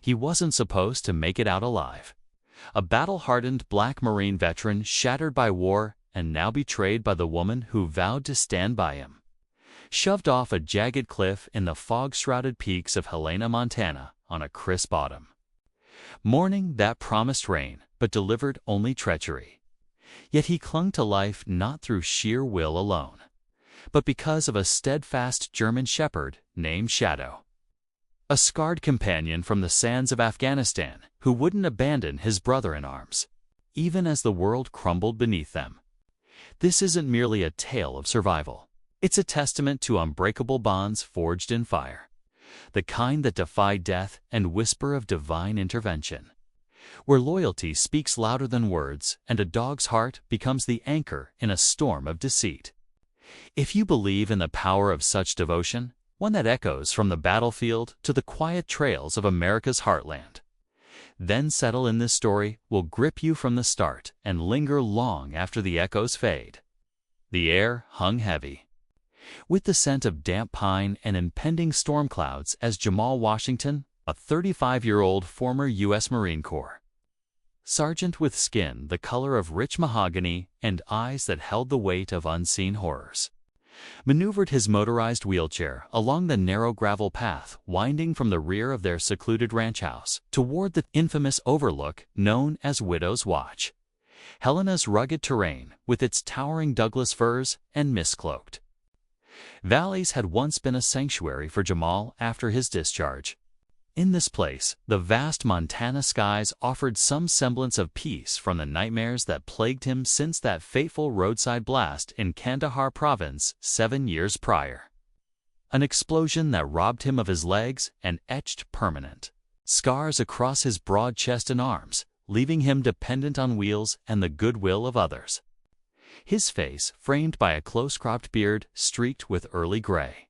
He wasn't supposed to make it out alive. A battle-hardened black Marine veteran shattered by war and now betrayed by the woman who vowed to stand by him. Shoved off a jagged cliff in the fog-shrouded peaks of Helena, Montana, on a crisp autumn. Morning that promised rain, but delivered only treachery. Yet he clung to life not through sheer will alone, but because of a steadfast German shepherd named Shadow. A scarred companion from the sands of Afghanistan who wouldn't abandon his brother in arms, even as the world crumbled beneath them. This isn't merely a tale of survival. It's a testament to unbreakable bonds forged in fire, the kind that defy death and whisper of divine intervention, where loyalty speaks louder than words and a dog's heart becomes the anchor in a storm of deceit. If you believe in the power of such devotion, one that echoes from the battlefield to the quiet trails of America's heartland, then settle in. This story will grip you from the start and linger long after the echoes fade. The air hung heavy, with the scent of damp pine and impending storm clouds as Jamal Washington, a 35-year-old former U.S. Marine Corps sergeant with skin the color of rich mahogany and eyes that held the weight of unseen horrors, maneuvered his motorized wheelchair along the narrow gravel path winding from the rear of their secluded ranch house toward the infamous overlook known as Widow's Watch, Helena's rugged terrain with its towering Douglas firs and mist-cloaked valleys had once been a sanctuary for Jamal after his discharge. In this place, the vast Montana skies offered some semblance of peace from the nightmares that plagued him since that fateful roadside blast in Kandahar province 7 years prior. An explosion that robbed him of his legs and etched permanent scars across his broad chest and arms, leaving him dependent on wheels and the goodwill of others. His face, framed by a close-cropped beard streaked with early gray,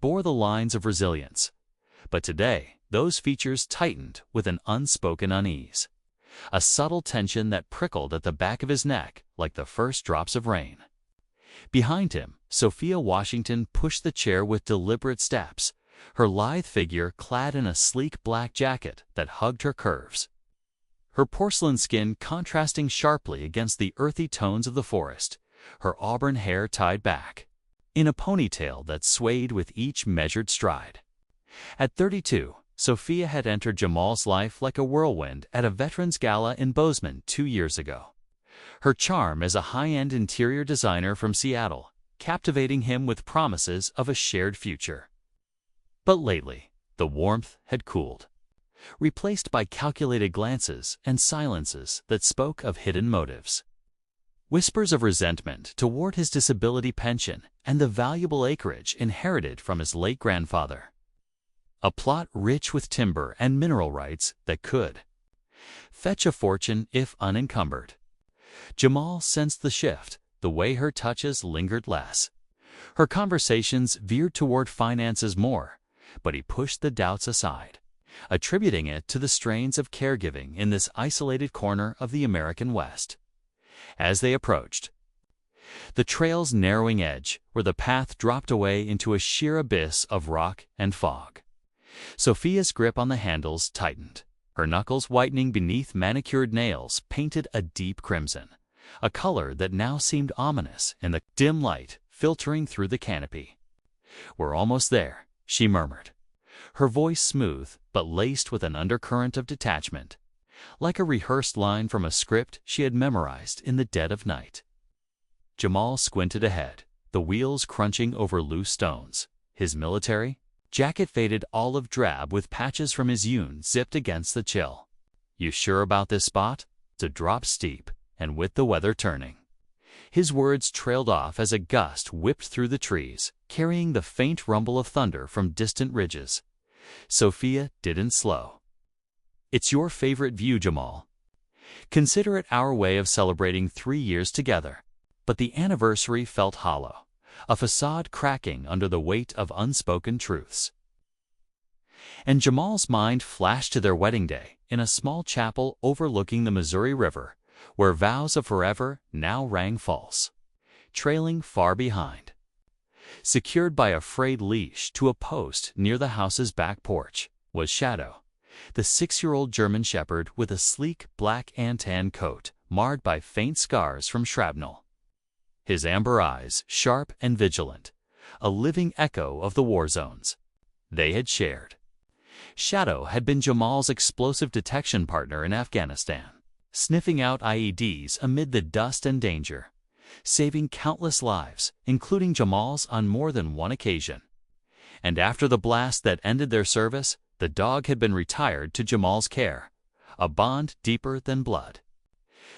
bore the lines of resilience. But today, those features tightened with an unspoken unease, a subtle tension that prickled at the back of his neck like the first drops of rain. Behind him, Sophia Washington pushed the chair with deliberate steps, her lithe figure clad in a sleek black jacket that hugged her curves, her porcelain skin contrasting sharply against the earthy tones of the forest, her auburn hair tied back in a ponytail that swayed with each measured stride. At 32, Sophia had entered Jamal's life like a whirlwind at a veterans gala in Bozeman 2 years ago. Her charm as a high-end interior designer from Seattle, captivating him with promises of a shared future. But lately, the warmth had cooled, replaced by calculated glances and silences that spoke of hidden motives. Whispers of resentment toward his disability pension and the valuable acreage inherited from his late grandfather. A plot rich with timber and mineral rights that could fetch a fortune if unencumbered. Jamal sensed the shift, the way her touches lingered less. Her conversations veered toward finances more, but he pushed the doubts aside, attributing it to the strains of caregiving in this isolated corner of the American West. As they approached the trail's narrowing edge, where the path dropped away into a sheer abyss of rock and fog, Sophia's grip on the handles tightened, her knuckles whitening beneath manicured nails painted a deep crimson, a color that now seemed ominous in the dim light filtering through the canopy. "We're almost there," she murmured, her voice smooth but laced with an undercurrent of detachment, like a rehearsed line from a script she had memorized in the dead of night. Jamal squinted ahead, the wheels crunching over loose stones, his military jacket faded olive drab with patches from his yun zipped against the chill. "You sure about this spot? It's a drop steep, and with the weather turning." His words trailed off as a gust whipped through the trees, carrying the faint rumble of thunder from distant ridges. Sophia didn't slow. "It's your favorite view, Jamal. Consider it our way of celebrating 3 years together." But the anniversary felt hollow, a facade cracking under the weight of unspoken truths. And Jamal's mind flashed to their wedding day in a small chapel overlooking the Missouri River, where vows of forever now rang false, trailing far behind. Secured by a frayed leash to a post near the house's back porch was Shadow, The 6-year-old German Shepherd with a sleek black and tan coat, marred by faint scars from shrapnel. His amber eyes, sharp and vigilant, a living echo of the war zones they had shared. Shadow had been Jamal's explosive detection partner in Afghanistan, sniffing out IEDs amid the dust and danger, saving countless lives, including Jamal's on more than one occasion. And after the blast that ended their service, the dog had been retired to Jamal's care, a bond deeper than blood.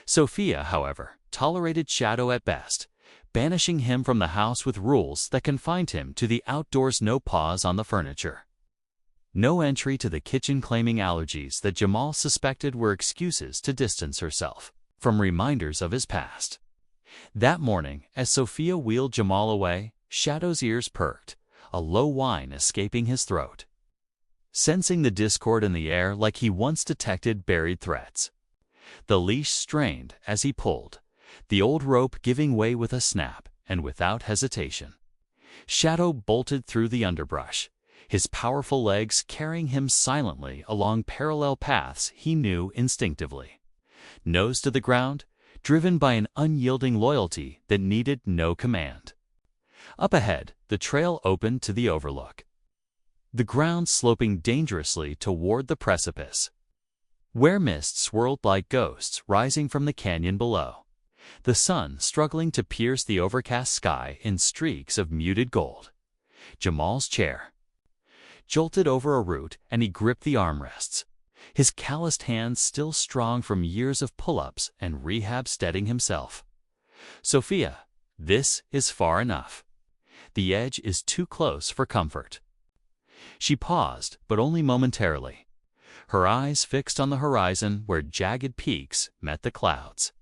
Sophia, however, tolerated Shadow at best, banishing him from the house with rules that confined him to the outdoors, no paws on the furniture. No entry to the kitchen, claiming allergies that Jamal suspected were excuses to distance herself from reminders of his past. That morning, as Sophia wheeled Jamal away, Shadow's ears perked, a low whine escaping his throat, sensing the discord in the air like he once detected buried threats. The leash strained as he pulled, the old rope giving way with a snap, and without hesitation, Shadow bolted through the underbrush, his powerful legs carrying him silently along parallel paths he knew instinctively. Nose to the ground, driven by an unyielding loyalty that needed no command. Up ahead, the trail opened to the overlook, the ground sloping dangerously toward the precipice, where mist swirled like ghosts rising from the canyon below, the sun struggling to pierce the overcast sky in streaks of muted gold. Jamal's chair jolted over a root, and he gripped the armrests, his calloused hands still strong from years of pull-ups and rehab, steadying himself. Sophia, this is far enough. The edge is too close for comfort. She paused, but only momentarily, her eyes fixed on the horizon where jagged peaks met the clouds.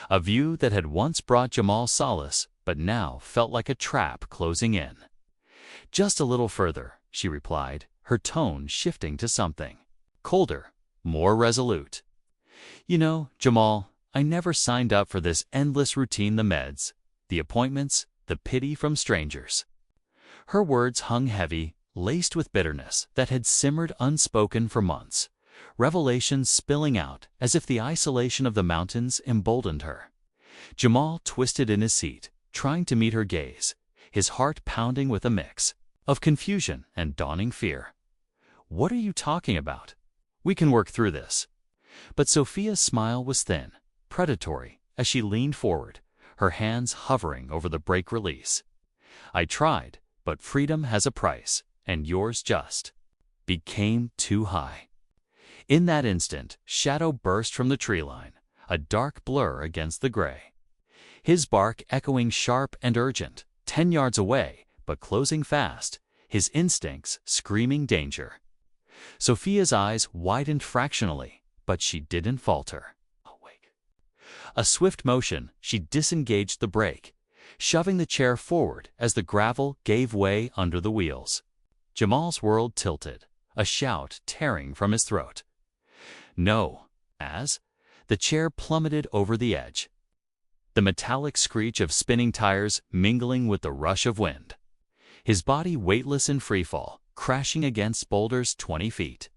A view that had once brought Jamal solace, but now felt like a trap closing in. Just a little further, she replied, her tone shifting to something colder, more resolute. You know, Jamal, I never signed up for this endless routine, the meds, the appointments, the pity from strangers. Her words hung heavy, laced with bitterness that had simmered unspoken for months, revelations spilling out as if the isolation of the mountains emboldened her. Jamal twisted in his seat, trying to meet her gaze, his heart pounding with a mix of confusion and dawning fear. What are you talking about? We can work through this. But Sophia's smile was thin, predatory, as she leaned forward, her hands hovering over the brake release. I tried, but freedom has a price, and yours just became too high. In that instant, Shadow burst from the tree line, a dark blur against the gray, his bark echoing sharp and urgent, 10 yards away, but closing fast, his instincts screaming danger. Sophia's eyes widened fractionally, but she didn't falter. Awake. A swift motion, she disengaged the brake, shoving the chair forward as the gravel gave way under the wheels. Jamal's world tilted, a shout tearing from his throat. No, as the chair plummeted over the edge, the metallic screech of spinning tires mingling with the rush of wind. His body weightless in freefall, crashing against boulders 20 feet.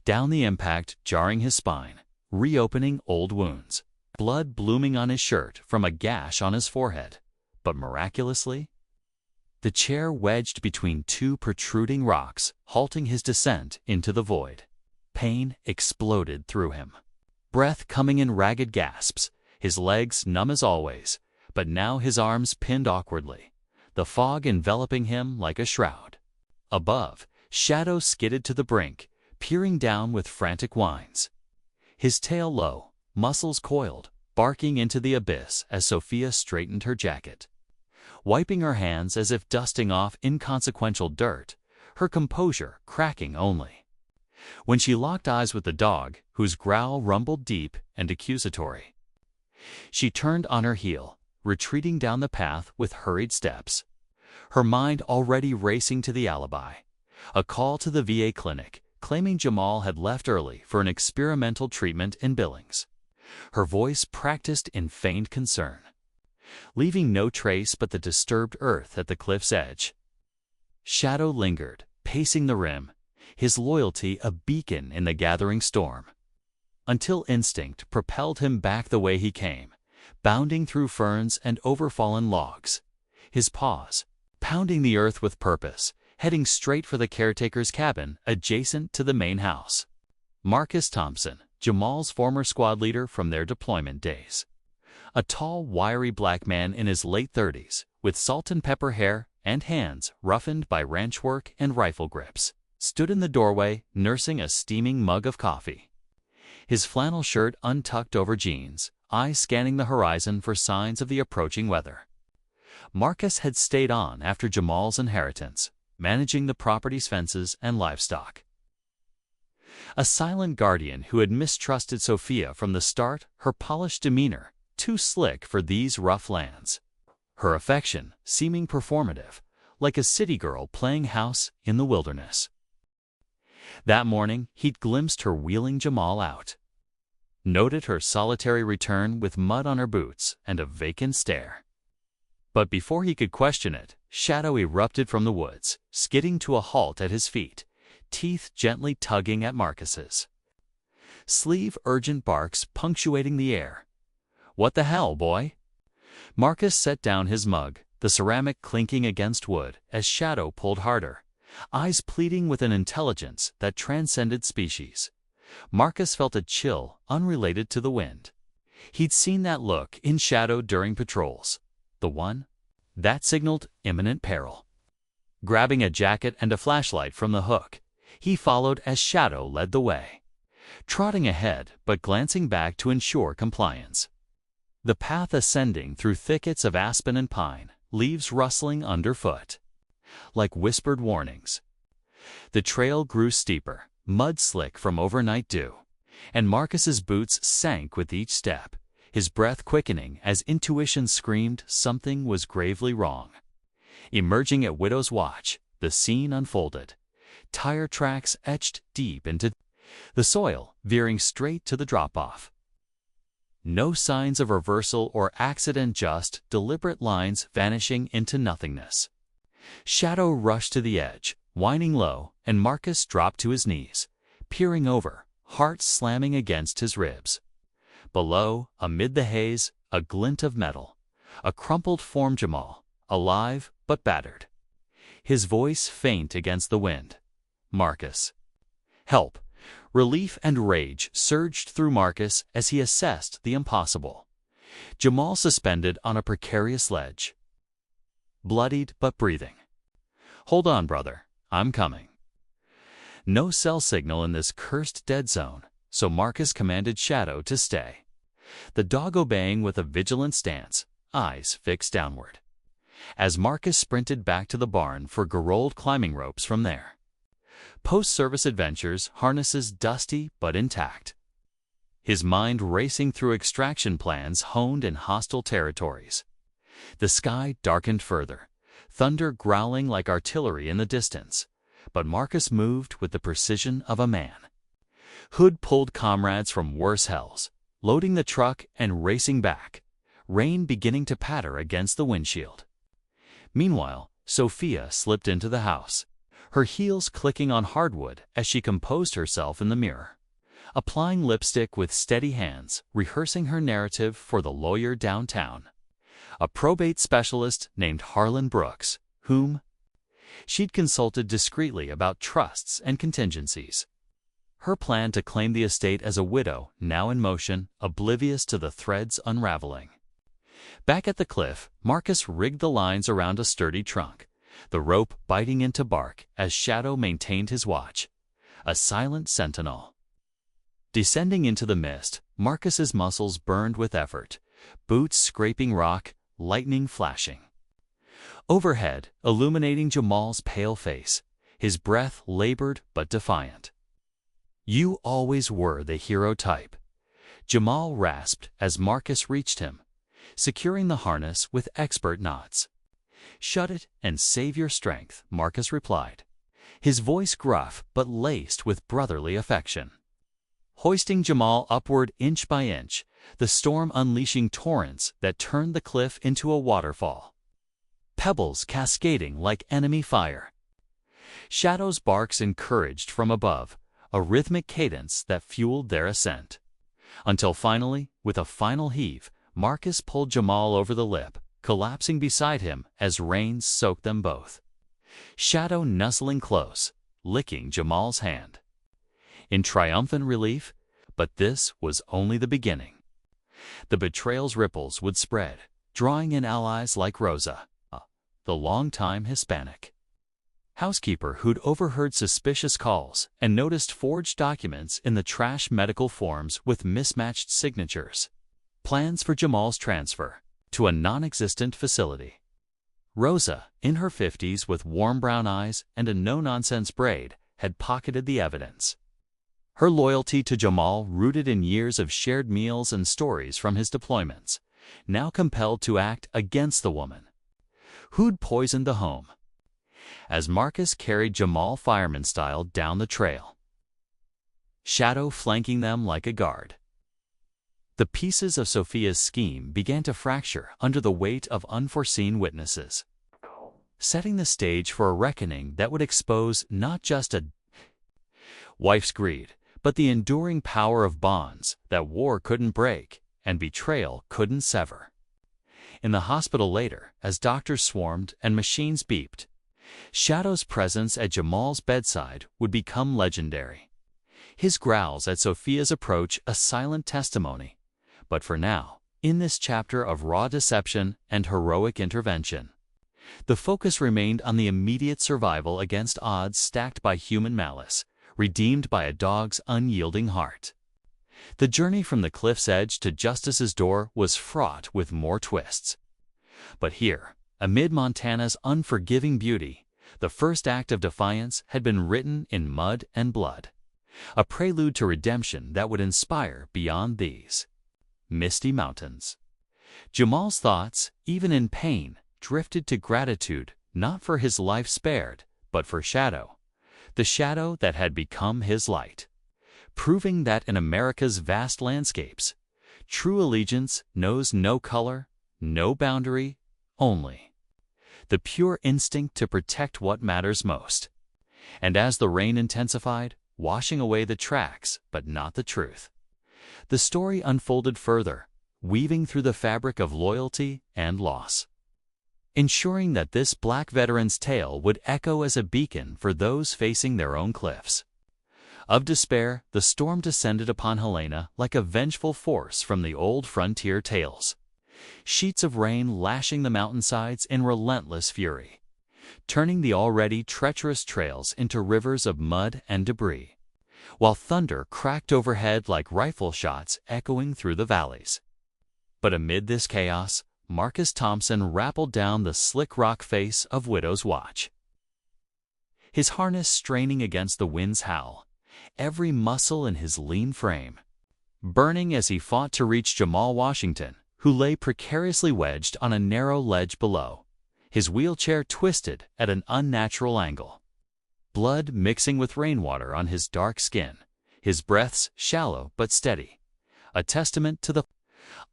Down the impact, jarring his spine, reopening old wounds, blood blooming on his shirt from a gash on his forehead. But miraculously, the chair wedged between 2 protruding rocks, halting his descent into the void. Pain exploded through him, breath coming in ragged gasps, his legs numb as always, but now his arms pinned awkwardly, the fog enveloping him like a shroud. Above, Shadow skidded to the brink, peering down with frantic whines, his tail low, muscles coiled, barking into the abyss as Sophia straightened her jacket, wiping her hands as if dusting off inconsequential dirt, her composure cracking only when she locked eyes with the dog, whose growl rumbled deep and accusatory. She turned on her heel, retreating down the path with hurried steps, her mind already racing to the alibi, a call to the VA clinic claiming Jamal had left early for an experimental treatment in Billings, her voice practiced in feigned concern, leaving no trace but the disturbed earth at the cliff's edge. Shadow lingered, pacing the rim, his loyalty a beacon in the gathering storm. Until instinct propelled him back the way he came, bounding through ferns and over fallen logs, his paws pounding the earth with purpose, heading straight for the caretaker's cabin adjacent to the main house. Marcus Thompson, Jamal's former squad leader from their deployment days. A tall, wiry black man in his late 30s, with salt and pepper hair and hands roughened by ranch work and rifle grips, stood in the doorway nursing a steaming mug of coffee. His flannel shirt untucked over jeans, eyes scanning the horizon for signs of the approaching weather. Marcus had stayed on after Jamal's inheritance, managing the property's fences and livestock. A silent guardian who had mistrusted Sophia from the start, her polished demeanor too slick for these rough lands. Her affection seeming performative, like a city girl playing house in the wilderness. That morning, he'd glimpsed her wheeling Jamal out. Noted her solitary return with mud on her boots and a vacant stare. But before he could question it, Shadow erupted from the woods, skidding to a halt at his feet, teeth gently tugging at Marcus's. Sleeve urgent barks punctuating the air. "What the hell, boy?" Marcus set down his mug, the ceramic clinking against wood as Shadow pulled harder, eyes pleading with an intelligence that transcended species. Marcus felt a chill unrelated to the wind. He'd seen that look in Shadow during patrols, the one that signaled imminent peril. Grabbing a jacket and a flashlight from the hook, he followed as Shadow led the way, trotting ahead but glancing back to ensure compliance. The path ascending through thickets of aspen and pine, leaves rustling underfoot, like whispered warnings. The trail grew steeper, mud slick from overnight dew, and Marcus's boots sank with each step, his breath quickening as intuition screamed something was gravely wrong. Emerging at Widow's Watch, the scene unfolded. Tire tracks etched deep into the soil, veering straight to the drop-off. No signs of reversal or accident, just deliberate lines vanishing into nothingness. Shadow rushed to the edge, whining low, and Marcus dropped to his knees, peering over, heart slamming against his ribs. Below, amid the haze, a glint of metal. A crumpled form Jamal, alive but battered. His voice faint against the wind. "Marcus." Help. Relief and rage surged through Marcus as he assessed the impossible. Jamal suspended on a precarious ledge. Bloodied but breathing. "Hold on, brother. I'm coming." No cell signal in this cursed dead zone, so Marcus commanded Shadow to stay. The dog obeying with a vigilant stance, eyes fixed downward. As Marcus sprinted back to the barn for Gerold climbing ropes from there. Post-service adventures, harnesses dusty but intact. His mind racing through extraction plans honed in hostile territories. The sky darkened further, thunder growling like artillery in the distance, but Marcus moved with the precision of a man. Hood pulled comrades from worse hells, loading the truck and racing back, rain beginning to patter against the windshield. Meanwhile, Sophia slipped into the house, her heels clicking on hardwood as she composed herself in the mirror, applying lipstick with steady hands, rehearsing her narrative for the lawyer downtown, a probate specialist named Harlan Brooks, whom she'd consulted discreetly about trusts and contingencies. Her plan to claim the estate as a widow now in motion, oblivious to the threads unraveling. Back at the cliff, Marcus rigged the lines around a sturdy trunk, the rope biting into bark as Shadow maintained his watch, a silent sentinel. Descending into the mist, Marcus's muscles burned with effort, boots scraping rock, lightning flashing. Overhead, illuminating Jamal's pale face, his breath labored but defiant. "You always were the hero type," Jamal rasped as Marcus reached him, securing the harness with expert nods. "Shut it and save your strength," Marcus replied, his voice gruff but laced with brotherly affection. Hoisting Jamal upward inch by inch, the storm unleashing torrents that turned the cliff into a waterfall. Pebbles cascading like enemy fire. Shadow's barks encouraged from above, a rhythmic cadence that fueled their ascent. Until finally, with a final heave, Marcus pulled Jamal over the lip, collapsing beside him as rains soaked them both. Shadow nuzzling close, licking Jamal's hand. In triumphant relief, but this was only the beginning. The betrayal's ripples would spread, drawing in allies like Rosa, the longtime Hispanic housekeeper who'd overheard suspicious calls and noticed forged documents in the trash medical forms with mismatched signatures. Plans for Jamal's transfer to a non-existent facility. Rosa, in her 50s with warm brown eyes and a no-nonsense braid, had pocketed the evidence. Her loyalty to Jamal, rooted in years of shared meals and stories from his deployments, now compelled to act against the woman who'd poisoned the home. As Marcus carried Jamal fireman-style down the trail, Shadow flanking them like a guard, the pieces of Sophia's scheme began to fracture under the weight of unforeseen witnesses, setting the stage for a reckoning that would expose not just a wife's greed, but the enduring power of bonds that war couldn't break and betrayal couldn't sever. In the hospital later, as doctors swarmed and machines beeped, Shadow's presence at Jamal's bedside would become legendary. His growls at Sophia's approach a silent testimony. But for now, in this chapter of raw deception and heroic intervention, the focus remained on the immediate survival against odds stacked by human malice, redeemed by a dog's unyielding heart. The journey from the cliff's edge to justice's door was fraught with more twists. But here, amid Montana's unforgiving beauty, the first act of defiance had been written in mud and blood, a prelude to redemption that would inspire beyond these misty mountains. Jamal's thoughts, even in pain, drifted to gratitude, not for his life spared, but for Shadow, the shadow that had become his light, proving that in America's vast landscapes, true allegiance knows no color, no boundary, only the pure instinct to protect what matters most. And as the rain intensified, washing away the tracks but not the truth, the story unfolded further, weaving through the fabric of loyalty and loss, ensuring that this black veteran's tale would echo as a beacon for those facing their own cliffs. Of despair, the storm descended upon Helena like a vengeful force from the old frontier tales, sheets of rain lashing the mountainsides in relentless fury, turning the already treacherous trails into rivers of mud and debris, while thunder cracked overhead like rifle shots echoing through the valleys. But amid this chaos, Marcus Thompson rappelled down the slick rock face of Widow's Watch, his harness straining against the wind's howl, every muscle in his lean frame burning as he fought to reach Jamal Washington, who lay precariously wedged on a narrow ledge below, his wheelchair twisted at an unnatural angle, blood mixing with rainwater on his dark skin, his breaths shallow but steady, a testament to the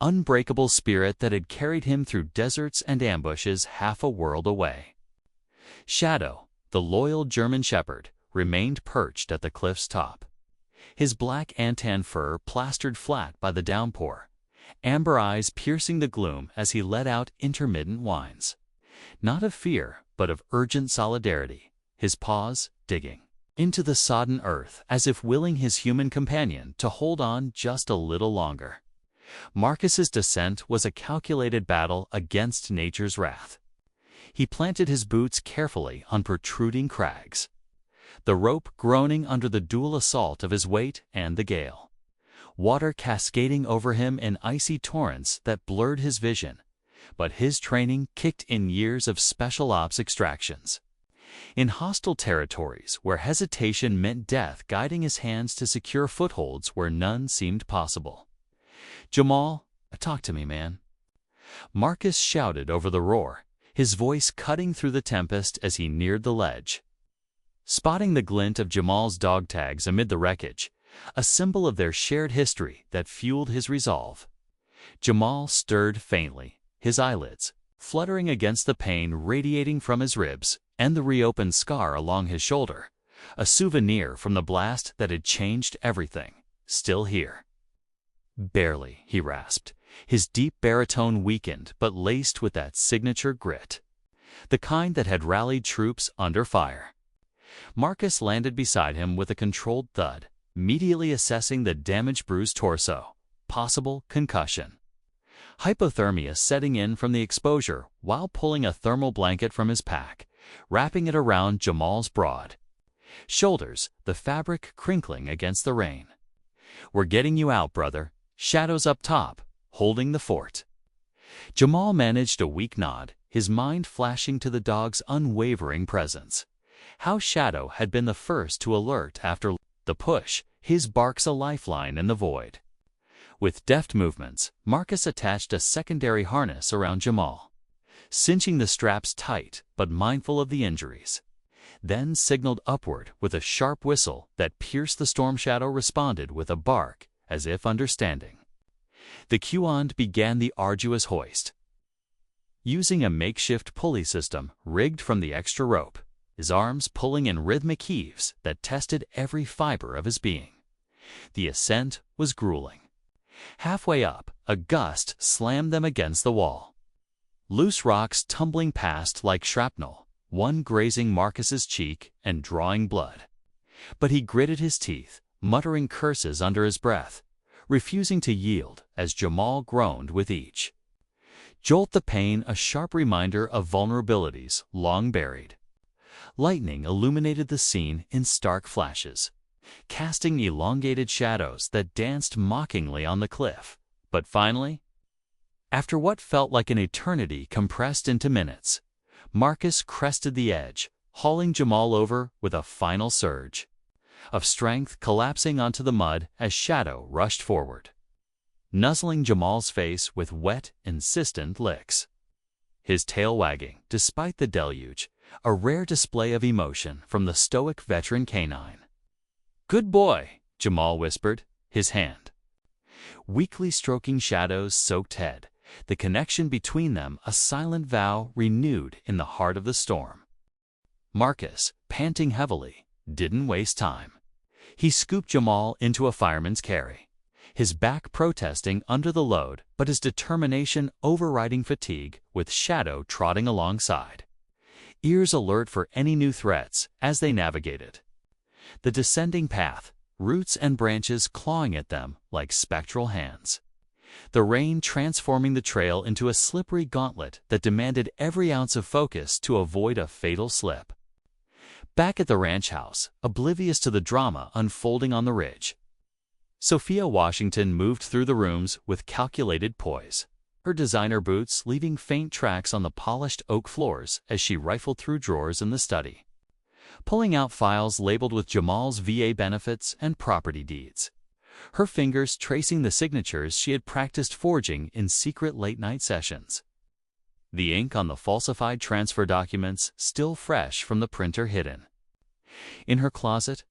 unbreakable spirit that had carried him through deserts and ambushes half a world away. Shadow, the loyal German shepherd, remained perched at the cliff's top, his black antan fur plastered flat by the downpour, amber eyes piercing the gloom as he let out intermittent whines, not of fear but of urgent solidarity, his paws digging into the sodden earth as if willing his human companion to hold on just a little longer. Marcus's descent was a calculated battle against nature's wrath. He planted his boots carefully on protruding crags, the rope groaning under the dual assault of his weight and the gale, water cascading over him in icy torrents that blurred his vision, but his training kicked in years of special ops extractions. In hostile territories where hesitation meant death, guiding his hands to secure footholds where none seemed possible. "Jamal, talk to me, man," Marcus shouted over the roar, his voice cutting through the tempest as he neared the ledge. Spotting the glint of Jamal's dog tags amid the wreckage, a symbol of their shared history that fueled his resolve, Jamal stirred faintly, his eyelids fluttering against the pain radiating from his ribs, and the reopened scar along his shoulder, a souvenir from the blast that had changed everything, still here. "Barely," he rasped, his deep baritone weakened but laced with that signature grit, the kind that had rallied troops under fire. Marcus landed beside him with a controlled thud, immediately assessing the damaged bruised torso, possible concussion. Hypothermia setting in from the exposure while pulling a thermal blanket from his pack, wrapping it around Jamal's broad shoulders, the fabric crinkling against the rain. "We're getting you out, brother. Shadow's up top, holding the fort." Jamal managed a weak nod, his mind flashing to the dog's unwavering presence. How Shadow had been the first to alert after the push, his barks a lifeline in the void. With deft movements, Marcus attached a secondary harness around Jamal, cinching the straps tight but mindful of the injuries. Then signaled upward with a sharp whistle that pierced the storm shadow responded with a bark, as if understanding. The Qand began the arduous hoist. Using a makeshift pulley system rigged from the extra rope, his arms pulling in rhythmic heaves that tested every fiber of his being. The ascent was grueling. Halfway up, a gust slammed them against the wall. Loose rocks tumbling past like shrapnel, one grazing Marcus's cheek and drawing blood. But he gritted his teeth, muttering curses under his breath, refusing to yield as Jamal groaned with each jolt, the pain a sharp reminder of vulnerabilities long buried. Lightning illuminated the scene in stark flashes, casting elongated shadows that danced mockingly on the cliff. But finally, after what felt like an eternity compressed into minutes, Marcus crested the edge, hauling Jamal over with a final surge of strength, collapsing onto the mud as Shadow rushed forward, nuzzling Jamal's face with wet, insistent licks, his tail wagging despite the deluge, a rare display of emotion from the stoic veteran canine. "Good boy," Jamal whispered, his hand weakly stroking Shadow's soaked head, the connection between them a silent vow renewed in the heart of the storm. Marcus, panting heavily, didn't waste time. He scooped Jamal into a fireman's carry, his back protesting under the load but his determination overriding fatigue, with Shadow trotting alongside, ears alert for any new threats as they navigated the descending path, roots and branches clawing at them like spectral hands. The rain transforming the trail into a slippery gauntlet that demanded every ounce of focus to avoid a fatal slip. Back at the ranch house, oblivious to the drama unfolding on the ridge, Sophia Washington moved through the rooms with calculated poise, her designer boots leaving faint tracks on the polished oak floors as she rifled through drawers in the study, pulling out files labeled with Jamal's VA benefits and property deeds, her fingers tracing the signatures she had practiced forging in secret late-night sessions. The ink on the falsified transfer documents still fresh from the printer hidden. In her closet,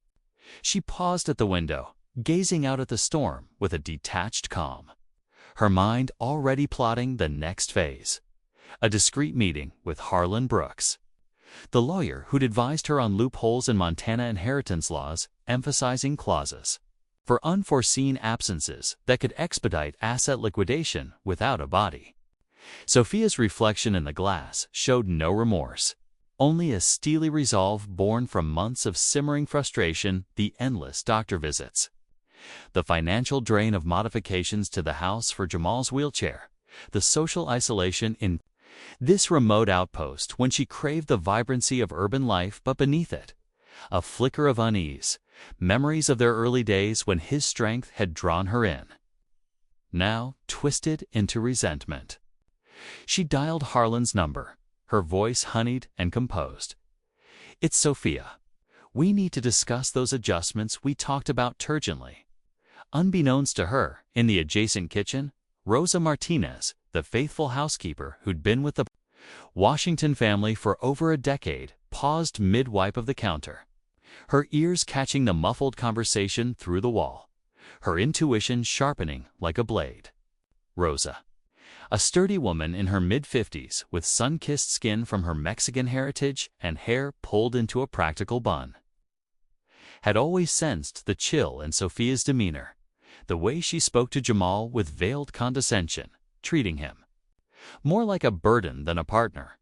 she paused at the window, gazing out at the storm with a detached calm, her mind already plotting the next phase, a discreet meeting with Harlan Brooks, the lawyer who'd advised her on loopholes in Montana inheritance laws, emphasizing clauses for unforeseen absences that could expedite asset liquidation without a body. Sophia's reflection in the glass showed no remorse, only a steely resolve born from months of simmering frustration, the endless doctor visits, the financial drain of modifications to the house for Jamal's wheelchair, the social isolation in this remote outpost when she craved the vibrancy of urban life, but beneath it, a flicker of unease, memories of their early days when his strength had drawn her in, now twisted into resentment. She dialed Harlan's number, her voice honeyed and composed. "It's Sophia. We need to discuss those adjustments we talked about turgently." Unbeknownst to her, in the adjacent kitchen, Rosa Martinez, the faithful housekeeper who'd been with the Washington family for over a decade, paused mid-wipe of the counter, her ears catching the muffled conversation through the wall, her intuition sharpening like a blade. "Rosa, A sturdy woman in her mid-50s with sun-kissed skin from her Mexican heritage and hair pulled into a practical bun, had always sensed the chill in Sophia's demeanor, the way she spoke to Jamal with veiled condescension, treating him more like a burden than a partner.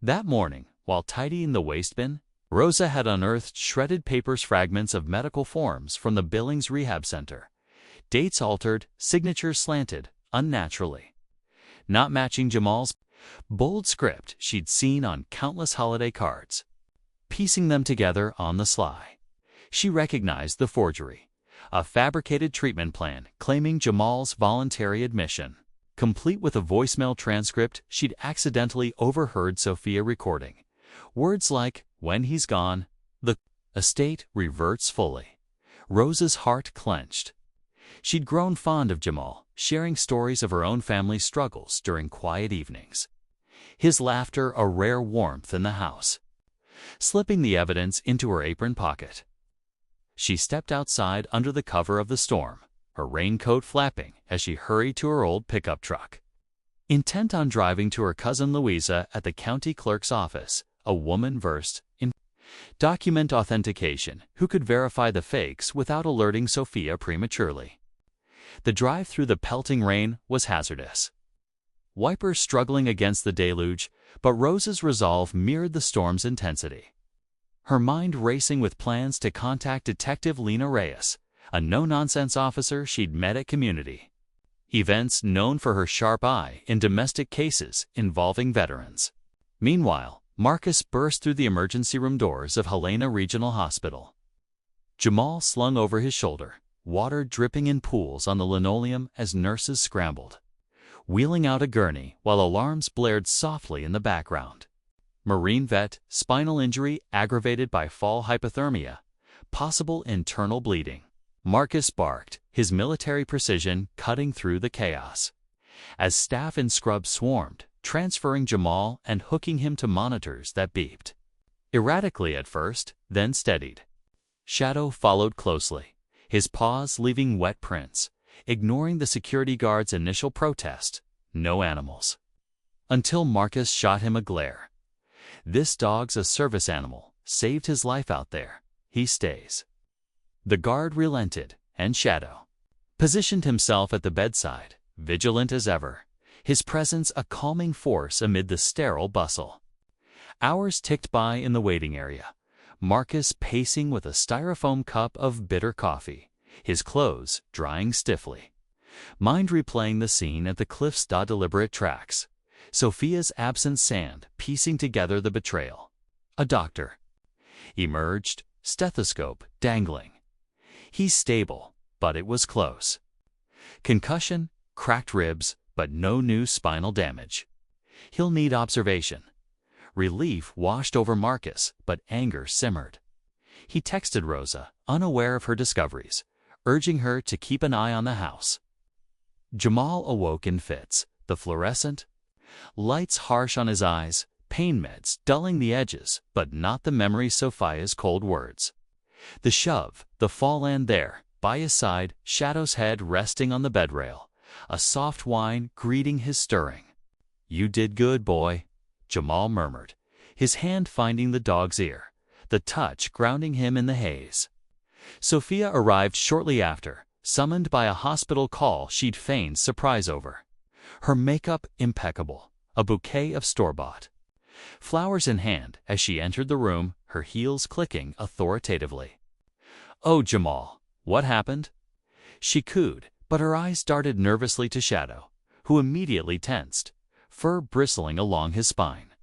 That morning, while tidying the waste bin, Rosa had unearthed shredded papers, fragments of medical forms from the Billings Rehab Center, dates altered, signatures slanted, unnaturally, not matching Jamal's bold script she'd seen on countless holiday cards. Piecing them together on the sly, she recognized the forgery, a fabricated treatment plan claiming Jamal's voluntary admission, complete with a voicemail transcript she'd accidentally overheard Sophia recording. Words like, "When he's gone, the estate reverts fully." Rosa's heart clenched. She'd grown fond of Jamal, sharing stories of her own family's struggles during quiet evenings. His laughter a rare warmth in the house. Slipping the evidence into her apron pocket, she stepped outside under the cover of the storm, her raincoat flapping as she hurried to her old pickup truck. Intent on driving to her cousin Louisa at the county clerk's office, a woman versed in document authentication who could verify the fakes without alerting Sophia prematurely. The drive through the pelting rain was hazardous, wipers struggling against the deluge, but Rosa's resolve mirrored the storm's intensity. Her mind racing with plans to contact Detective Lena Reyes, a no-nonsense officer she'd met at community events, known for her sharp eye in domestic cases involving veterans. Meanwhile, Marcus burst through the emergency room doors of Helena Regional Hospital. Jamal slung over his shoulder, water dripping in pools on the linoleum as nurses scrambled, wheeling out a gurney while alarms blared softly in the background. Marine vet, spinal injury aggravated by fall hypothermia, possible internal bleeding. Marcus barked, his military precision cutting through the chaos, as staff in scrubs swarmed, transferring Jamal and hooking him to monitors that beeped. Erratically at first, then steadied. Shadow followed closely, his paws leaving wet prints, ignoring the security guard's initial protest, "No animals." Until Marcus shot him a glare. "This dog's a service animal, saved his life out there, he stays." The guard relented, and Shadow positioned himself at the bedside, vigilant as ever, his presence a calming force amid the sterile bustle. Hours ticked by in the waiting area, Marcus pacing with a styrofoam cup of bitter coffee, his clothes drying stiffly. Mind replaying the scene at the cliff's deliberate tracks, Sophia's absent sand piecing together the betrayal. A doctor emerged, stethoscope dangling. "He's stable, but it was close. Concussion, cracked ribs, but no new spinal damage. He'll need observation." Relief washed over Marcus, but anger simmered. He texted Rosa, unaware of her discoveries, urging her to keep an eye on the house. Jamal awoke in fits, the fluorescent lights harsh on his eyes, pain meds dulling the edges, but not the memory Sophia's cold words. The shove, the fall, and there, by his side, Shadow's head resting on the bedrail, a soft whine greeting his stirring. "You did good, boy," Jamal murmured, his hand finding the dog's ear, the touch grounding him in the haze. Sophia arrived shortly after, summoned by a hospital call she'd feigned surprise over. Her makeup impeccable, a bouquet of store-bought flowers in hand as she entered the room, her heels clicking authoritatively. "Oh, Jamal, what happened?" She cooed, but her eyes darted nervously to Shadow, who immediately tensed, fur bristling along his spine.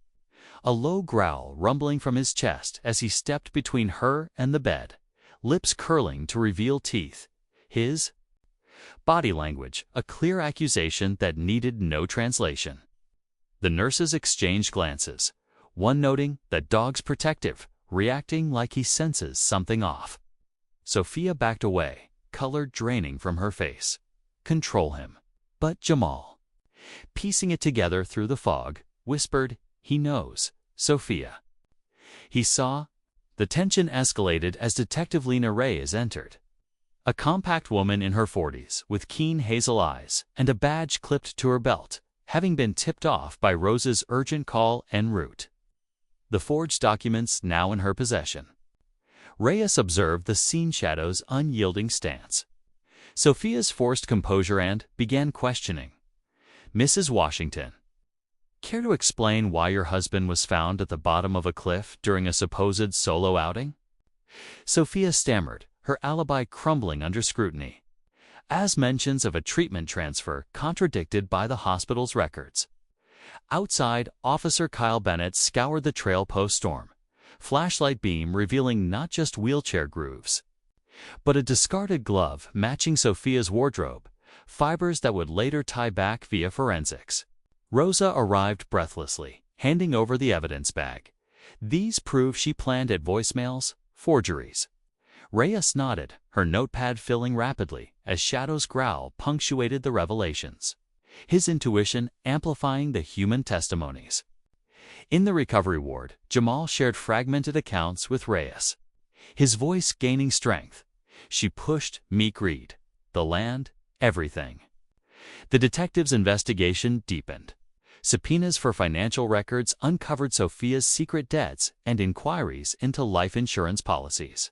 A low growl rumbling from his chest as he stepped between her and the bed, lips curling to reveal teeth. His body language, a clear accusation that needed no translation. The nurses exchanged glances, one noting that dog's protective, reacting like he senses something off. Sophia backed away, color draining from her face. Control him. But Jamal, piecing it together through the fog, whispered, "He knows, Sophia." He saw. The tension escalated as Detective Lena Reyes entered. A compact woman in her 40s, with keen hazel eyes and a badge clipped to her belt, having been tipped off by Rose's urgent call en route. The forged documents now in her possession. Reyes observed the scene shadow's unyielding stance. Sophia's forced composure and began questioning. "Mrs. Washington, care to explain why your husband was found at the bottom of a cliff during a supposed solo outing?" Sophia stammered, her alibi crumbling under scrutiny, as mentions of a treatment transfer contradicted by the hospital's records. Outside, Officer Kyle Bennett scoured the trail post-storm, flashlight beam revealing not just wheelchair grooves, but a discarded glove matching Sophia's wardrobe, fibers that would later tie back via forensics. Rosa arrived breathlessly, handing over the evidence bag. These prove she planted voicemails, forgeries. Reyes nodded, her notepad filling rapidly as Shadow's growl punctuated the revelations, his intuition amplifying the human testimonies. In the recovery ward, Jamal shared fragmented accounts with Reyes, his voice gaining strength. She pushed meek read. The land, everything. The detective's investigation deepened. Subpoenas for financial records uncovered Sophia's secret debts and inquiries into life insurance policies,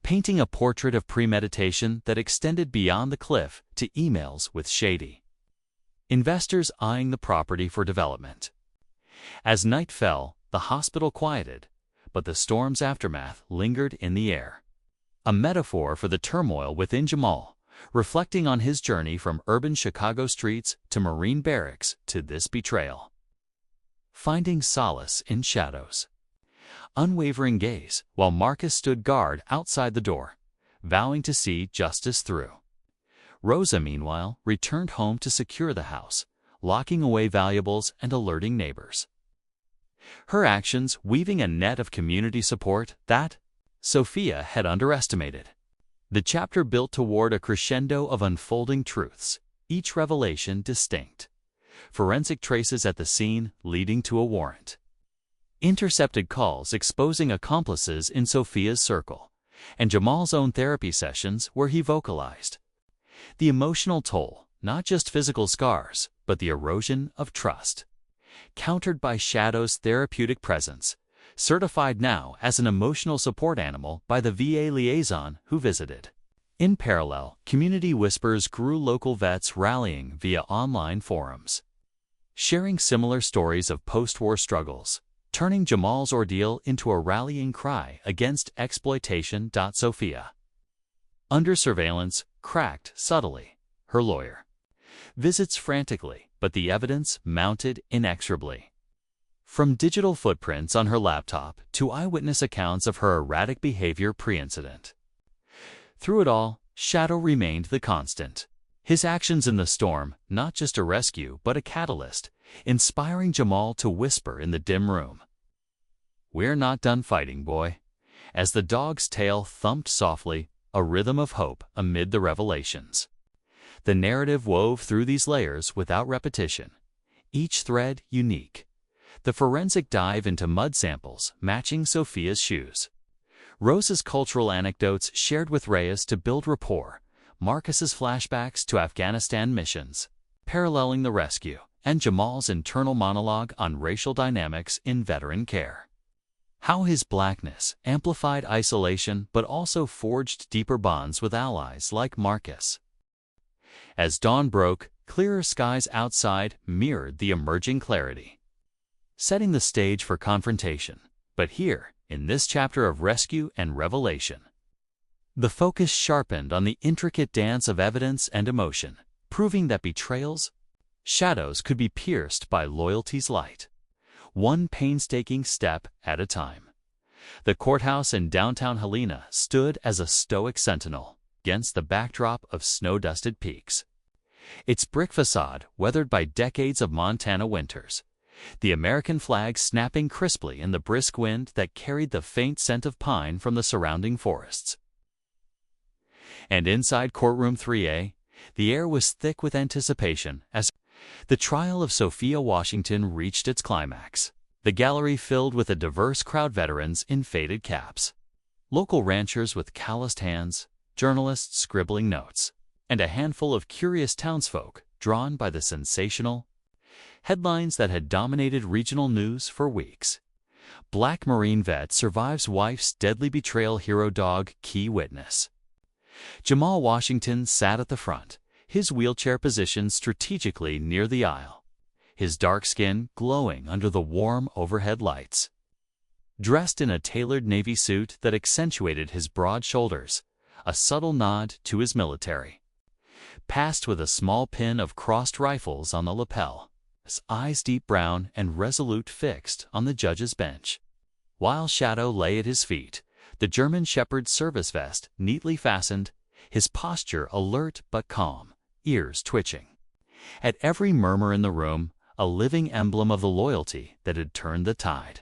painting a portrait of premeditation that extended beyond the cliff to emails with shady investors eyeing the property for development. As night fell, the hospital quieted, but the storm's aftermath lingered in the air. A metaphor for the turmoil within Jamal, reflecting on his journey from urban Chicago streets to Marine barracks to this betrayal. Finding solace in shadows. Unwavering gaze, while Marcus stood guard outside the door, vowing to see justice through. Rosa, meanwhile, returned home to secure the house, locking away valuables and alerting neighbors. Her actions weaving a net of community support that Sophia had underestimated. The chapter built toward a crescendo of unfolding truths, each revelation distinct. Forensic traces at the scene leading to a warrant. Intercepted calls exposing accomplices in Sophia's circle, and Jamal's own therapy sessions where he vocalized. The emotional toll, not just physical scars, but the erosion of trust. Countered by Shadow's therapeutic presence, certified now as an emotional support animal by the VA liaison who visited. In parallel, community whispers grew, local vets rallying via online forums, sharing similar stories of post-war struggles, turning Jamal's ordeal into a rallying cry against exploitation. Sophia, under surveillance, cracked subtly, her lawyer. Visits frantically, but the evidence mounted inexorably. From digital footprints on her laptop to eyewitness accounts of her erratic behavior pre-incident. Through it all, Shadow remained the constant. His actions in the storm, not just a rescue but a catalyst, inspiring Jamal to whisper in the dim room, "We're not done fighting, boy," as the dog's tail thumped softly, a rhythm of hope amid the revelations. The narrative wove through these layers without repetition, each thread unique. The forensic dive into mud samples matching Sophia's shoes. Rosa's cultural anecdotes shared with Reyes to build rapport. Marcus's flashbacks to Afghanistan missions, paralleling the rescue, and Jamal's internal monologue on racial dynamics in veteran care. How his blackness amplified isolation but also forged deeper bonds with allies like Marcus. As dawn broke, clearer skies outside mirrored the emerging clarity, setting the stage for confrontation. But here, in this chapter of rescue and revelation, the focus sharpened on the intricate dance of evidence and emotion, proving that betrayal's shadows could be pierced by loyalty's light, one painstaking step at a time. The courthouse in downtown Helena stood as a stoic sentinel against the backdrop of snow-dusted peaks. Its brick facade weathered by decades of Montana winters, the American flag snapping crisply in the brisk wind that carried the faint scent of pine from the surrounding forests. And inside courtroom 3A, the air was thick with anticipation as the trial of Sophia Washington reached its climax. The gallery filled with a diverse crowd, veterans in faded caps, local ranchers with calloused hands, journalists scribbling notes, and a handful of curious townsfolk drawn by the sensational Headlines that had dominated regional news for weeks. Black Marine vet survives wife's deadly betrayal, hero dog key witness. Jamal Washington sat at the front, his wheelchair positioned strategically near the aisle, his dark skin glowing under the warm overhead lights. Dressed in a tailored navy suit that accentuated his broad shoulders, a subtle nod to his military. Passed with a small pin of crossed rifles on the lapel, his eyes deep brown and resolute fixed on the judge's bench. While Shadow lay at his feet, the German Shepherd's service vest neatly fastened, his posture alert but calm, ears twitching. At every murmur in the room, a living emblem of the loyalty that had turned the tide.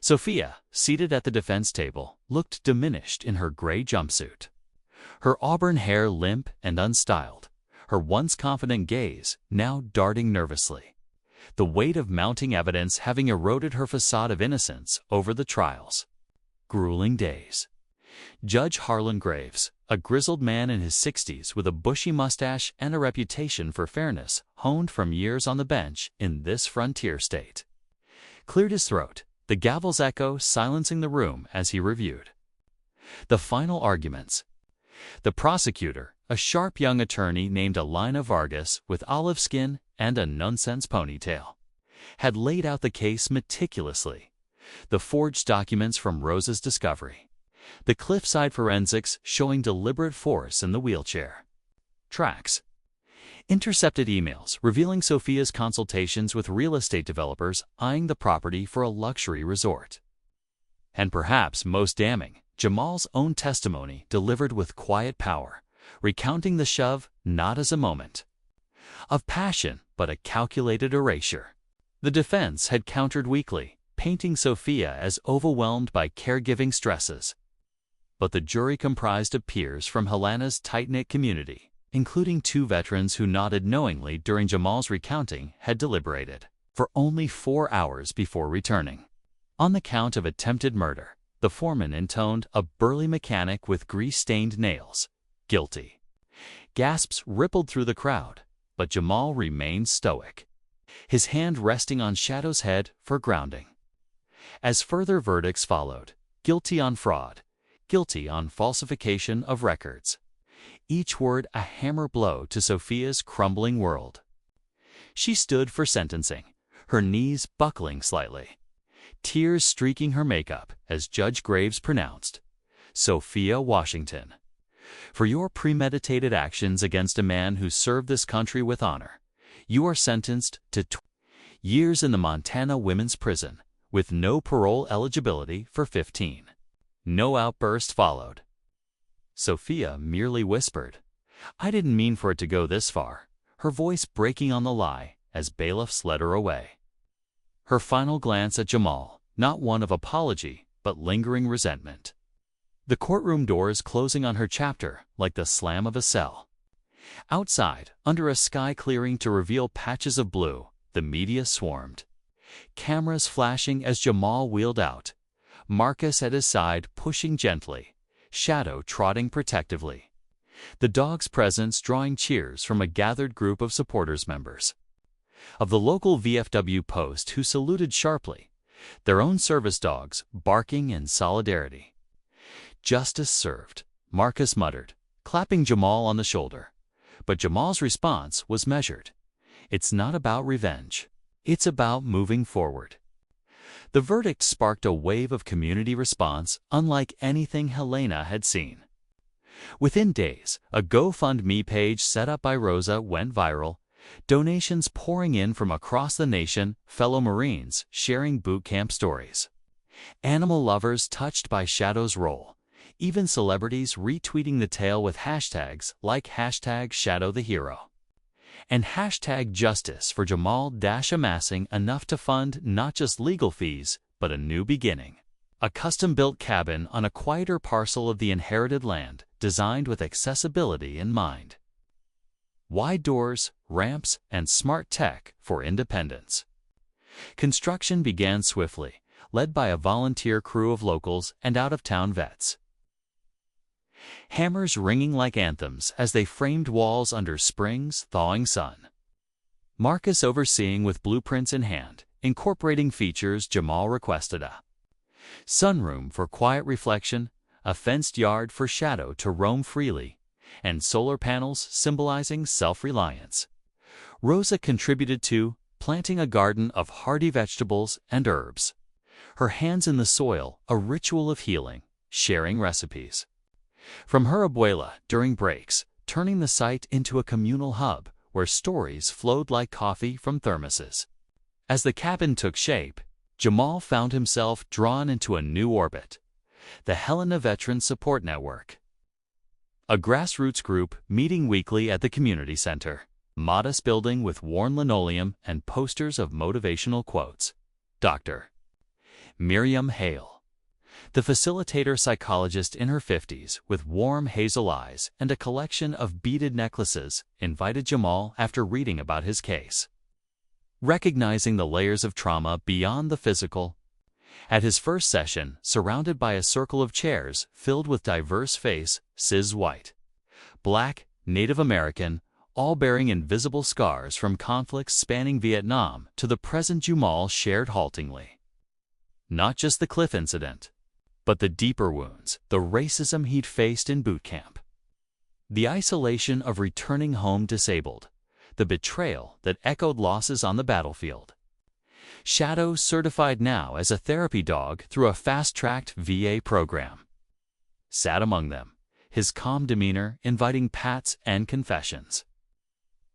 Sophia, seated at the defense table, looked diminished in her gray jumpsuit. Her auburn hair limp and unstyled, her once confident gaze now darting nervously, the weight of mounting evidence having eroded her facade of innocence over the trials. Grueling days. Judge Harlan Graves, a grizzled man in his 60s with a bushy mustache and a reputation for fairness honed from years on the bench in this frontier state, cleared his throat, the gavel's echo silencing the room as he reviewed the final arguments. The prosecutor, a sharp young attorney named Elena Vargas with olive skin and a nonsense ponytail, had laid out the case meticulously. The forged documents from Rosa's discovery, the cliffside forensics showing deliberate force in the wheelchair. Tracks. Intercepted emails revealing Sophia's consultations with real estate developers eyeing the property for a luxury resort. And perhaps most damning, Jamal's own testimony delivered with quiet power, recounting the shove not as a moment of passion but a calculated erasure. The defense had countered weakly, painting Sophia as overwhelmed by caregiving stresses. But the jury comprised of peers from Helena's tight-knit community, including 2 veterans who nodded knowingly during Jamal's recounting, had deliberated for only 4 hours before returning. On the count of attempted murder, the foreman intoned, a burly mechanic with grease-stained nails, guilty. Gasps rippled through the crowd, but Jamal remained stoic, his hand resting on Shadow's head for grounding. As further verdicts followed, guilty on fraud, guilty on falsification of records, each word a hammer blow to Sophia's crumbling world. She stood for sentencing, her knees buckling slightly, tears streaking her makeup as Judge Graves pronounced, "Sophia Washington, for your premeditated actions against a man who served this country with honor, you are sentenced to 20 years in the Montana Women's Prison, with no parole eligibility for 15. No outburst followed. Sophia merely whispered, "I didn't mean for it to go this far," her voice breaking on the lie as bailiffs led her away. Her final glance at Jamal, not one of apology, but lingering resentment. The courtroom doors closing on her chapter like the slam of a cell. Outside, under a sky clearing to reveal patches of blue, the media swarmed. Cameras flashing as Jamal wheeled out, Marcus at his side pushing gently, Shadow trotting protectively. The dog's presence drawing cheers from a gathered group of supporters members of the local VFW post who saluted sharply, their own service dogs barking in solidarity. "Justice served," Marcus muttered, clapping Jamal on the shoulder. But Jamal's response was measured. "It's not about revenge. It's about moving forward." The verdict sparked a wave of community response unlike anything Helena had seen. Within days, a GoFundMe page set up by Rosa went viral, donations pouring in from across the nation, fellow Marines sharing boot camp stories, animal lovers touched by Shadow's role, even celebrities retweeting the tale with hashtags like #ShadowTheHero and #Justice for Jamal, amassing enough to fund not just legal fees, but a new beginning. A custom-built cabin on a quieter parcel of the inherited land, designed with accessibility in mind. Wide doors, ramps, and smart tech for independence. Construction began swiftly, led by a volunteer crew of locals and out-of-town vets. Hammers ringing like anthems as they framed walls under spring's thawing sun. Marcus overseeing with blueprints in hand, incorporating features Jamal requested: a sunroom for quiet reflection, a fenced yard for Shadow to roam freely, and solar panels symbolizing self-reliance. Rosa contributed to planting a garden of hardy vegetables and herbs, her hands in the soil, a ritual of healing, sharing recipes from her abuela during breaks, turning the site into a communal hub where stories flowed like coffee from thermoses. As the cabin took shape, Jamal found himself drawn into a new orbit: the Helena Veteran Support Network, a grassroots group meeting weekly at the community center. Modest building with worn linoleum and posters of motivational quotes. Dr. Miriam Hale, the facilitator psychologist in her 50s with warm hazel eyes and a collection of beaded necklaces, invited Jamal after reading about his case. Recognizing the layers of trauma beyond the physical, at his first session, surrounded by a circle of chairs filled with diverse faces, white, black, Native American, all bearing invisible scars from conflicts spanning Vietnam to the present, Jamal shared haltingly. Not just the cliff incident, but the deeper wounds, the racism he'd faced in boot camp, the isolation of returning home disabled, the betrayal that echoed losses on the battlefield. Shadow, certified now as a therapy dog through a fast-tracked VA program, sat among them, his calm demeanor inviting pats and confessions.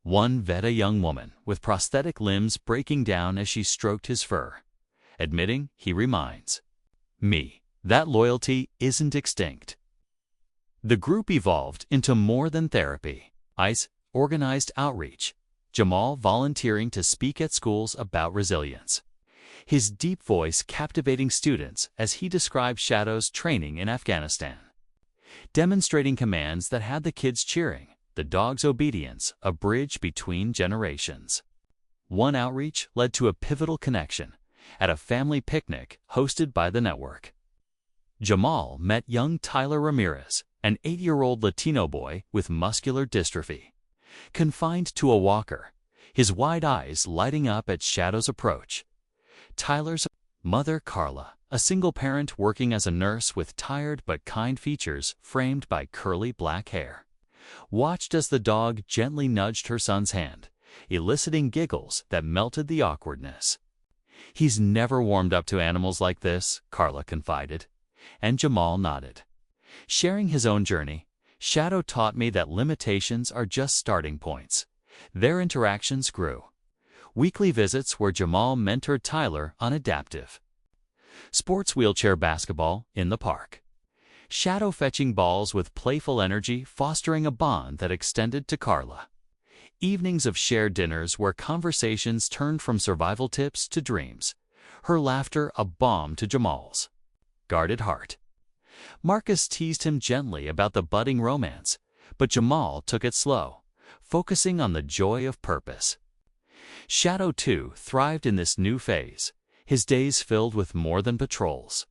One vet, a young woman with prosthetic limbs, breaking down as she stroked his fur, admitting, he reminds me, that loyalty isn't extinct. The group evolved into more than therapy. ICE, organized outreach, Jamal volunteering to speak at schools about resilience, his deep voice captivating students as he described Shadow's training in Afghanistan, demonstrating commands that had the kids cheering, the dog's obedience, a bridge between generations. One outreach led to a pivotal connection at a family picnic hosted by the network. Jamal met young Tyler Ramirez, an 8-year-old Latino boy with muscular dystrophy, confined to a walker, his wide eyes lighting up at Shadow's approach. Tyler's mother, Carla, a single parent working as a nurse with tired but kind features framed by curly black hair, watched as the dog gently nudged her son's hand, eliciting giggles that melted the awkwardness. "He's never warmed up to animals like this," Carla confided, and Jamal nodded. Sharing his own journey, Shadow taught me that limitations are just starting points. Their interactions grew. Weekly visits where Jamal mentored Tyler on adaptive sports, wheelchair basketball in the park, Shadow fetching balls with playful energy, fostering a bond that extended to Carla. Evenings of shared dinners where conversations turned from survival tips to dreams, her laughter a balm to Jamal's guarded heart. Marcus teased him gently about the budding romance, but Jamal took it slow, focusing on the joy of purpose. Shadow, too, thrived in this new phase, his days filled with more than patrols.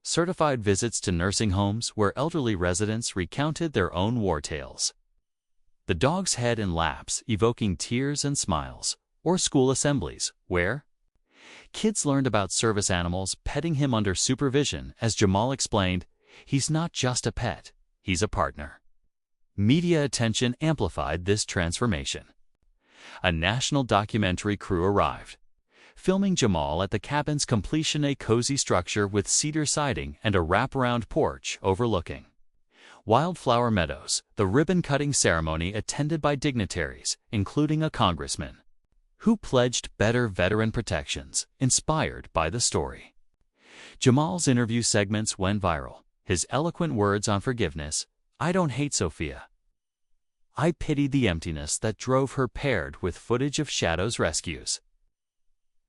Certified visits to nursing homes where elderly residents recounted their own war tales, the dog's head in laps evoking tears and smiles, or school assemblies where kids learned about service animals, petting him under supervision. As Jamal explained, he's not just a pet, he's a partner. Media attention amplified this transformation. A national documentary crew arrived, filming Jamal at the cabin's completion, a cozy structure with cedar siding and a wraparound porch overlooking wildflower meadows, the ribbon-cutting ceremony attended by dignitaries, including a congressman, who pledged better veteran protections, inspired by the story. Jamal's interview segments went viral, his eloquent words on forgiveness, "I don't hate Sophia. I pitied the emptiness that drove her," paired with footage of Shadow's rescues,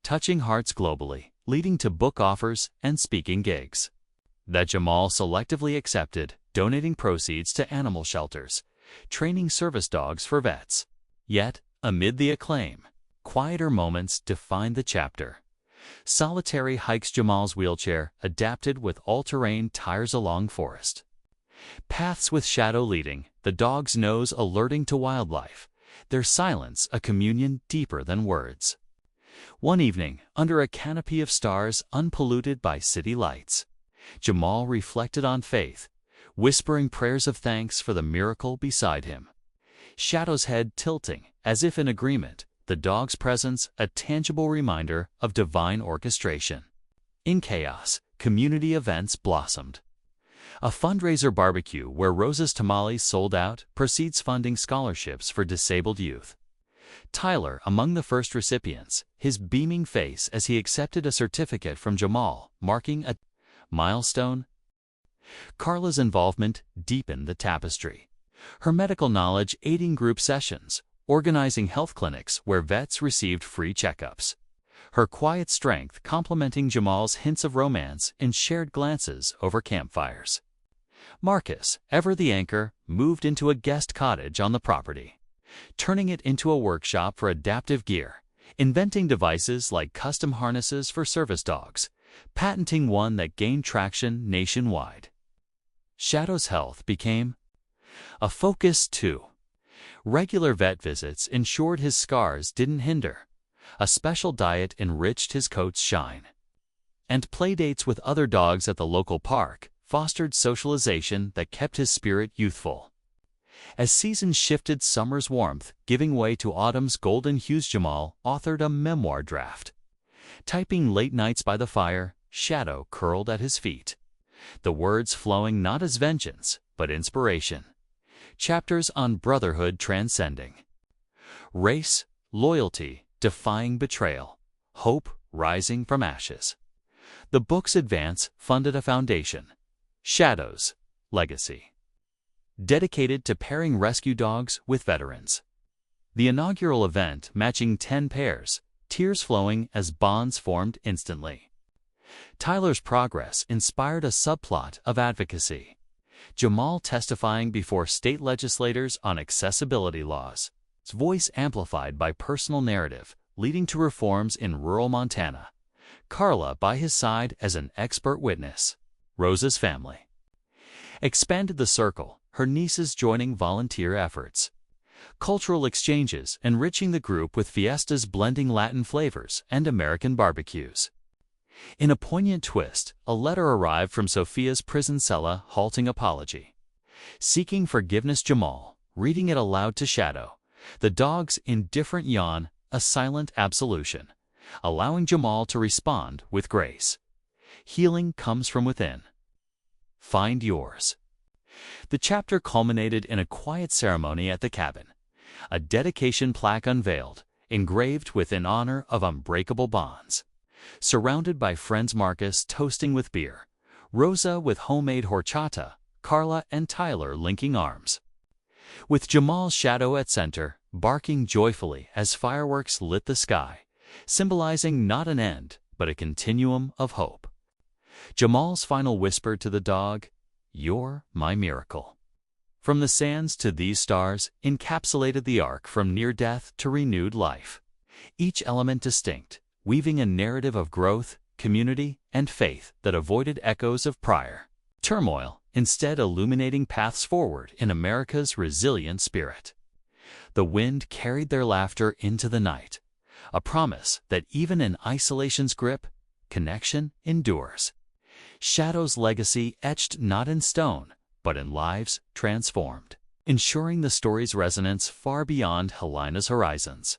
touching hearts globally, leading to book offers and speaking gigs that Jamal selectively accepted, donating proceeds to animal shelters, training service dogs for vets. Yet, amid the acclaim, quieter moments defined the chapter. Solitary hikes, Jamal's wheelchair adapted with all-terrain tires along forest paths with Shadow leading, the dog's nose alerting to wildlife, their silence a communion deeper than words. One evening, under a canopy of stars unpolluted by city lights, Jamal reflected on faith, whispering prayers of thanks for the miracle beside him. Shadow's head tilting, as if in agreement, the dog's presence a tangible reminder of divine orchestration. In chaos, community events blossomed. A fundraiser barbecue where Rosa's tamales sold out proceeds funding scholarships for disabled youth. Tyler among the first recipients, his beaming face as he accepted a certificate from Jamal, marking a milestone. Carla's involvement deepened the tapestry, her medical knowledge aiding group sessions, organizing health clinics where vets received free checkups. Her quiet strength complementing Jamal's hints of romance in shared glances over campfires. Marcus, ever the anchor, moved into a guest cottage on the property, turning it into a workshop for adaptive gear, inventing devices like custom harnesses for service dogs, patenting one that gained traction nationwide. Shadow's health became a focus too. Regular vet visits ensured his scars didn't hinder. A special diet enriched his coat's shine. And playdates with other dogs at the local park fostered socialization that kept his spirit youthful. As seasons shifted summer's warmth, giving way to autumn's golden hues, Jamal authored a memoir draft. Typing late nights by the fire, Shadow curled at his feet, the words flowing not as vengeance, but inspiration. Chapters on brotherhood transcending race, loyalty, defying betrayal, hope rising from ashes. The book's advance funded a foundation, Shadow's Legacy, dedicated to pairing rescue dogs with veterans. The inaugural event matching 10 pairs, tears flowing as bonds formed instantly. Tyler's progress inspired a subplot of advocacy. Jamal testifying before state legislators on accessibility laws, its voice amplified by personal narrative, leading to reforms in rural Montana. Carla by his side as an expert witness. Rosa's family expanded the circle, her nieces joining volunteer efforts. Cultural exchanges enriching the group with fiestas blending Latin flavors and American barbecues. In a poignant twist, a letter arrived from Sophia's prison cella halting apology. Seeking forgiveness, Jamal, reading it aloud to Shadow, the dog's indifferent yawn, a silent absolution, allowing Jamal to respond with grace. Healing comes from within. Find yours. The chapter culminated in a quiet ceremony at the cabin. A dedication plaque unveiled, engraved with in honor of unbreakable bonds. Surrounded by friends, Marcus toasting with beer, Rosa with homemade horchata, Carla and Tyler linking arms. With Jamal's Shadow at center, barking joyfully as fireworks lit the sky, symbolizing not an end, but a continuum of hope. Jamal's final whisper to the dog, "You're my miracle." From the sands to these stars encapsulated the arc from near death to renewed life. Each element distinct, weaving a narrative of growth, community, and faith that avoided echoes of prior turmoil, instead illuminating paths forward in America's resilient spirit. The wind carried their laughter into the night, a promise that even in isolation's grip, connection endures. Shadow's legacy etched not in stone, but in lives transformed, ensuring the story's resonance far beyond Helena's horizons.